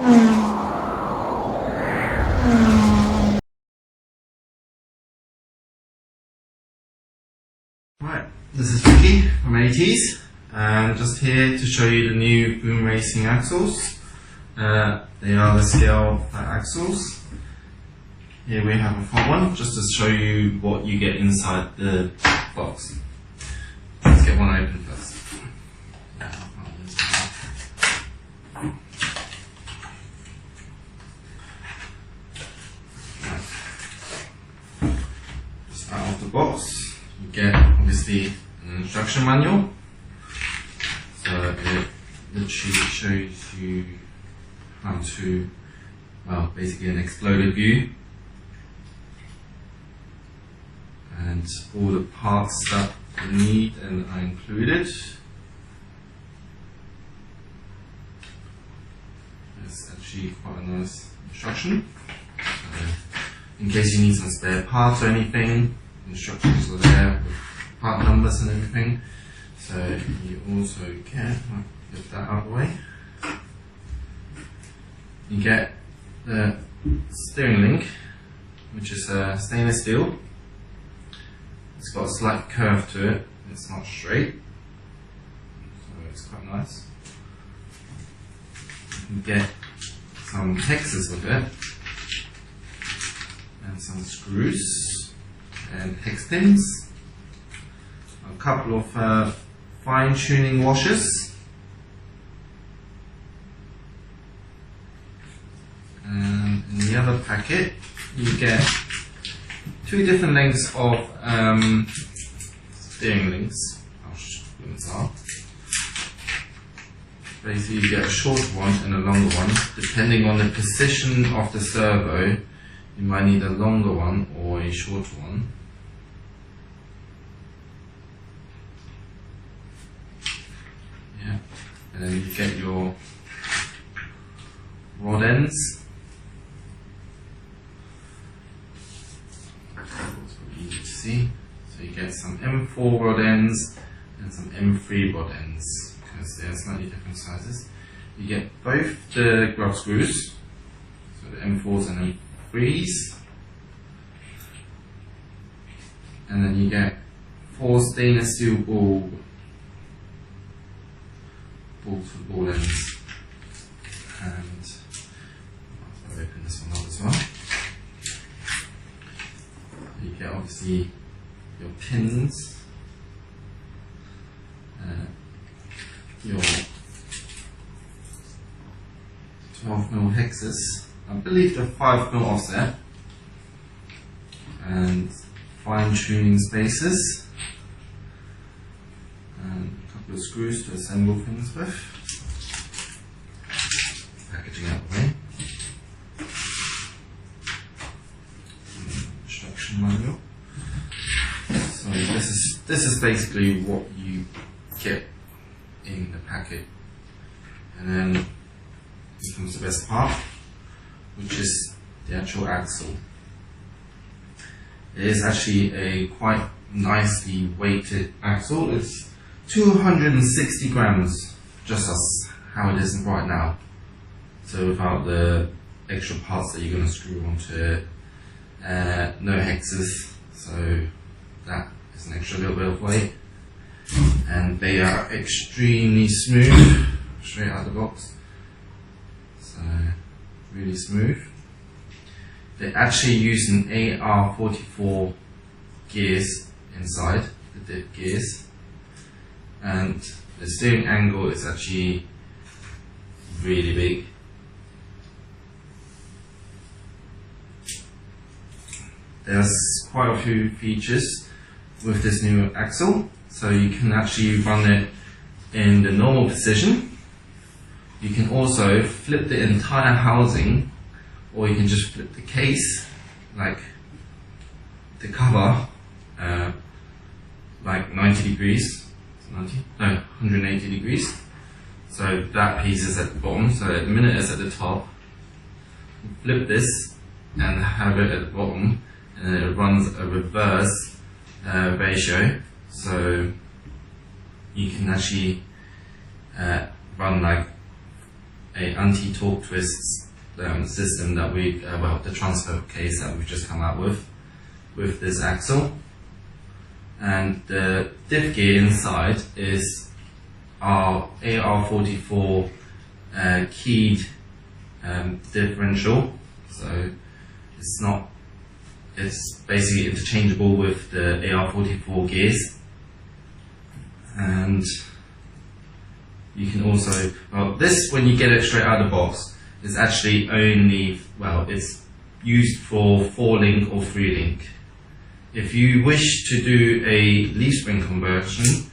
Right, this is Ricky from ATs, and just here to show you the new boom racing axles. They are the scale PHAT axles. Here we have a front one, just to show you what you get inside the box. Let's get one open first. Just out of the box, you get obviously an instruction manual. So it literally shows you how to, well, basically an exploded view. And all the parts that you need and are included. It's actually quite a nice instruction. In case you need some spare parts or anything, instructions are there with part numbers and everything. So you also get, I'll get that out of the way. You get the steering link, which is stainless steel. It's got a slight curve to it, it's not straight, so it's quite nice. You can get some hexes with it, and some screws, and hex pins, a couple of fine tuning washers, and in the other packet you get two different lengths of steering links. I'll show you what these are. Basically you get a short one and a longer one. Depending on the position of the servo, you might need a longer one or a shorter one. Yeah. And then you get your rod ends. Easy to see. So you get some M4 rod ends and some M3 rod ends because they are slightly different sizes. You get both the grub screws, so the M4s and M3s, and then you get 4 stainless steel balls for the ball ends. And I'll open this one up as well. You get obviously your pins, your 12mm hexes, I believe the 5mm offset, and fine tuning spacers, and a couple of screws to assemble things with. Packaging out the way. Instruction manual. So this is basically what you get in the packet, and then here comes the best part, which is the actual axle. It is actually a quite nicely weighted axle. It's 260 grams, just as how it is right now. So without the extra parts that you're going to screw onto it. No hexes, so that is an extra little bit of weight, and they are extremely smooth straight out of the box, so really smooth. They actually use an AR44 gears inside, the dip gears, and the steering angle is actually really big. There's quite a few features with this new axle, so you can actually run it in the normal position. You can also flip the entire housing, or you can just flip the case, like the cover, like 90 degrees, 180 degrees. So that piece is at the bottom, so at the minute it's at the top. Flip this and have it at the bottom, and it runs a reverse ratio, so you can actually run like a anti-torque twist system that we, the transfer case that we've just come out with this axle. And the diff gear inside is our AR44 keyed differential, so it's basically interchangeable with the AR44 gears. And you can also, this, when you get it straight out of the box, is actually only, it's used for 4-link or 3-link. If you wish to do a leaf spring conversion,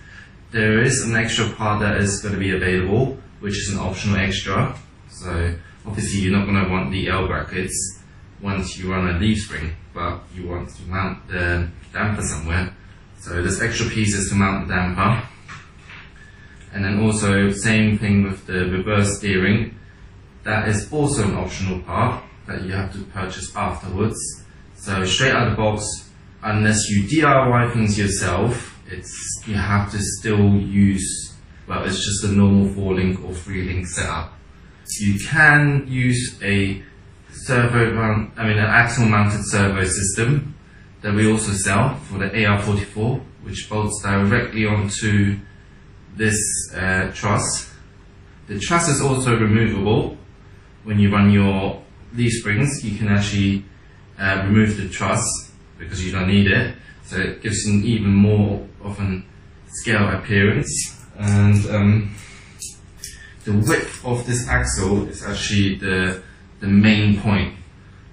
there is an extra part that is going to be available, which is an optional extra. So obviously you're not going to want the L brackets once you run a leaf spring, but you want to mount the damper somewhere. So this extra piece is to mount the damper. And then also same thing with the reverse steering. That is also an optional part that you have to purchase afterwards. So straight out of the box, unless you DIY things yourself, you have to still use, it's just a normal 4-link or 3-link setup. You can use an axle mounted servo system that we also sell for the AR44, which bolts directly onto this truss. The truss is also removable. When you run your leaf springs, you can actually remove the truss because you don't need it. So it gives an even more of an scale appearance. And the width of this axle is actually the main point.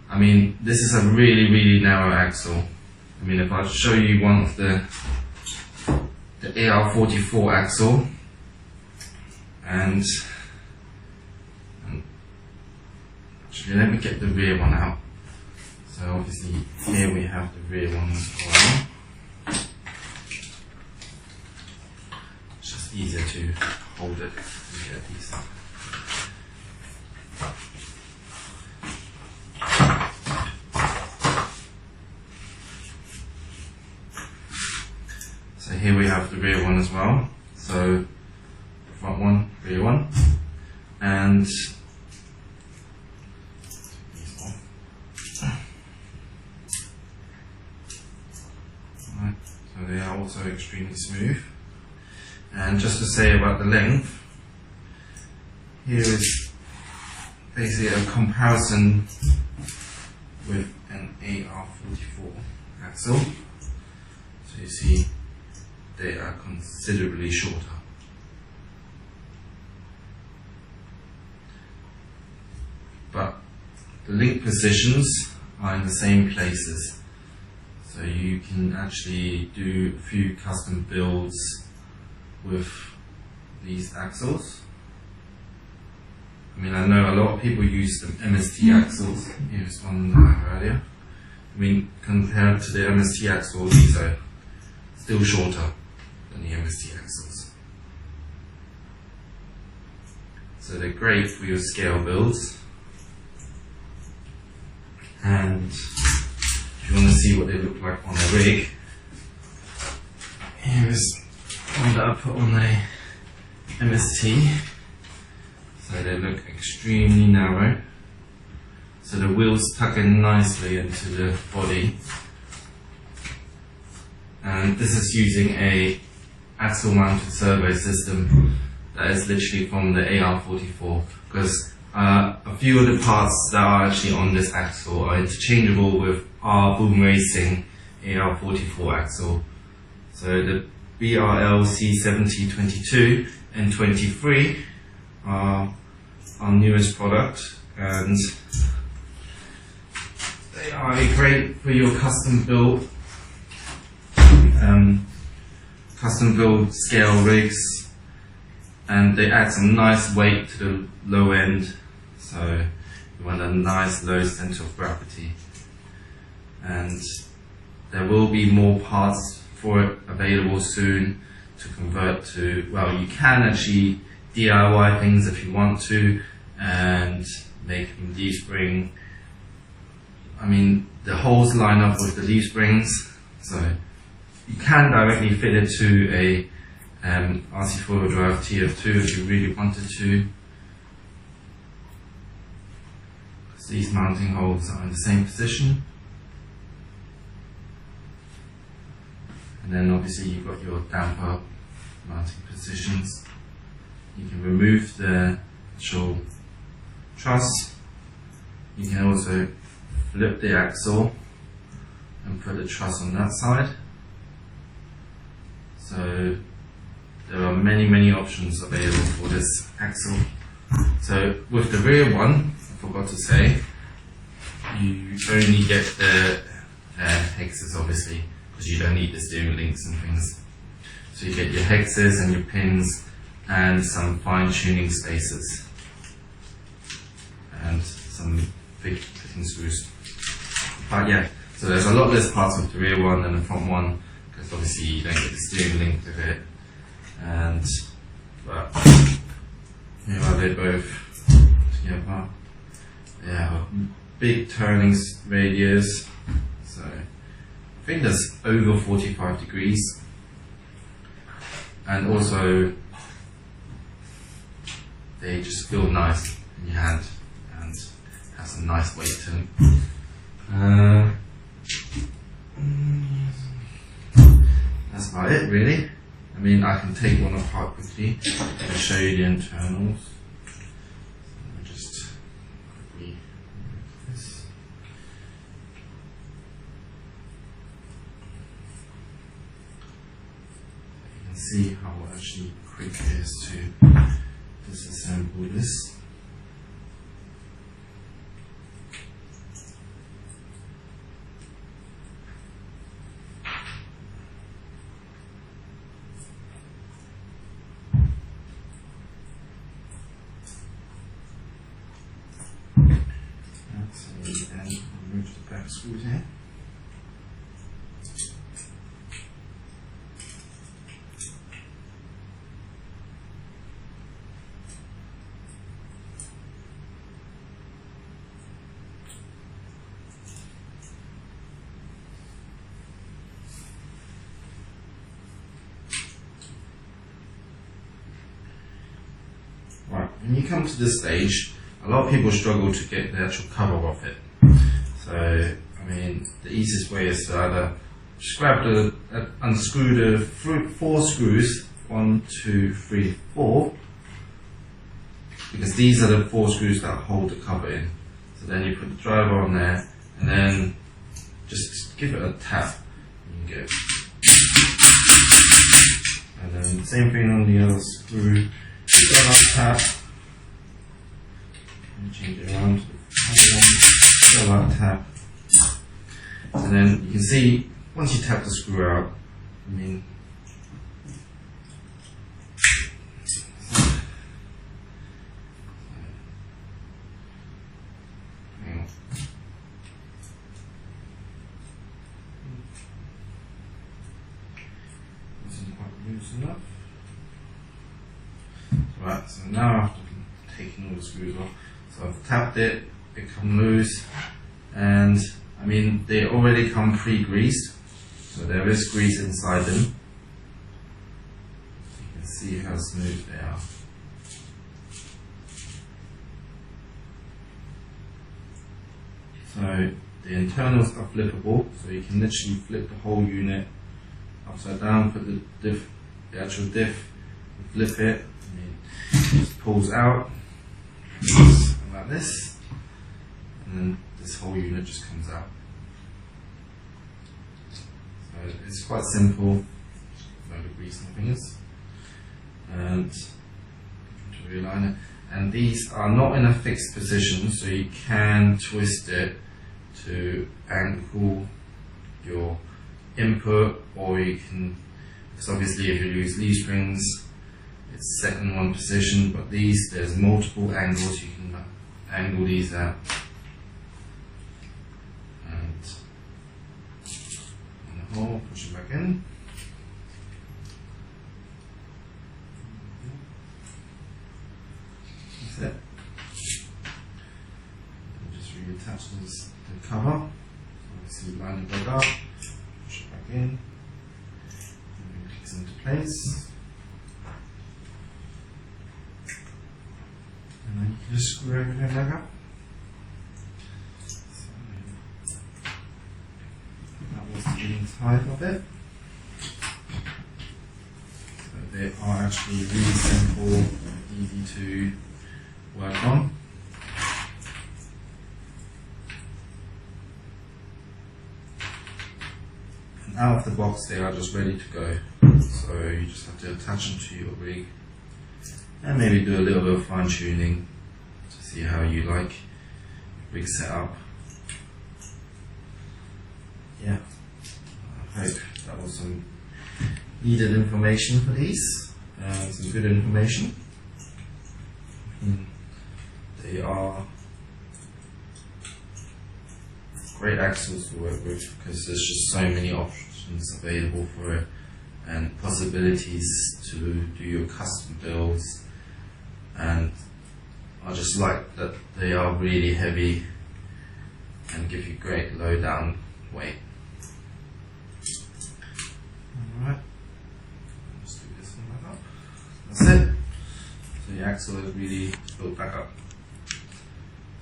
I mean, this is a really, really narrow axle. I mean, if I show you one of the AR44 axle, and actually let me get the rear one out. So obviously here we have the rear one as well. It's just easier to hold it and get these up. So here we have the rear one as well. So front one, rear one, and so they are also extremely smooth. And just to say about the length, here is basically a comparison with an AR44 axle. So you see they are considerably shorter. But the link positions are in the same places. So you can actually do a few custom builds with these axles. I mean, I know a lot of people use the MST axles. Here's one earlier. I mean, compared to the MST axle, these are still shorter than the MST axles. So they're great for your scale builds. And if you want to see what they look like on a rig, here is one that I put on a MST. So they look extremely narrow. So the wheels tuck in nicely into the body. And this is using a axle mounted servo system that is literally from the AR44, because a few of the parts that are actually on this axle are interchangeable with our Boom Racing AR44 axle. So the BRX70 22 and 23 are our newest product, and they are great for your custom build scale rigs, and they add some nice weight to the low end, so you want a nice low center of gravity. And there will be more parts for it available soon to convert to, well, you can actually DIY things if you want to and make them leaf spring. I mean, the holes line up with the leaf springs, so you can directly fit it to a RC4 drive TF2 if you really wanted to. So these mounting holes are in the same position. And then obviously you've got your damper mounting positions. You can remove the actual truss. You can also flip the axle and put the truss on that side. So there are many options available for this axle. So with the rear one, I forgot to say, you only get the hexes obviously, because you don't need the steering links and things. So you get your hexes and your pins and some fine tuning spacers and some big fitting screws. But yeah, so there's a lot less parts with the rear one than the front one, because obviously you don't get the steering link with it. And but here are they both together. They have a big turning radius, so I think that's over 45 degrees, and also they just feel nice in your hand and have some nice weight to them. That's about it really. I mean, I can take one apart quickly and show you the internals. So just quickly remove this. You can see how actually quick it is to disassemble this. And remove the back screws here. Right, when you come to this stage, a lot of people struggle to get the actual cover off it. So, I mean, the easiest way is to either just grab unscrew the 4 screws, 1, 2, 3, 4, because these are the 4 screws that hold the cover in. So then you put the driver on there, and then just give it a tap, and you get it. And then same thing on the other screw, give it a tap, and change it around to the other one. Like tap, and then you can see once you tap the screw out, I mean, hang on. Isn't quite loose enough. Right, so now after taking all the screws off, so I've tapped it. They come loose, and I mean they already come pre-greased, so there is grease inside them. You can see how smooth they are. So the internals are flippable, so you can literally flip the whole unit upside down, put the actual diff, and flip it, and it just pulls out like this. And then this whole unit just comes out. So it's quite simple, no grease, nothing else. And to realign it. And these are not in a fixed position, so you can twist it to angle your input, or you can, because obviously if you use leaf springs, it's set in one position, but these, there's multiple angles you can angle these at. Hole, push it back in. That's it. And just reattach the cover. So obviously line it back up, push it back in, and it clicks into place. And then you can just screw everything back up. just the in type of it. So they are actually really simple, easy to work on. And out of the box they are just ready to go. So you just have to attach them to your rig and maybe do a little bit of fine tuning to see how you like your rig setup. Yeah, I hope that was some needed information for these, some good information. They are great axles to work with because there's just so many options available for it and possibilities to do your custom builds, and I just like that they are really heavy and give you great low down weight. Alright, let's do this one back up. That's it. So the axle is really built back up.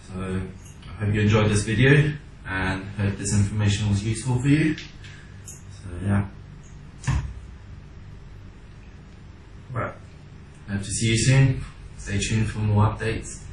So I hope you enjoyed this video and hope this information was useful for you. So yeah. Right. Hope to see you soon. Stay tuned for more updates.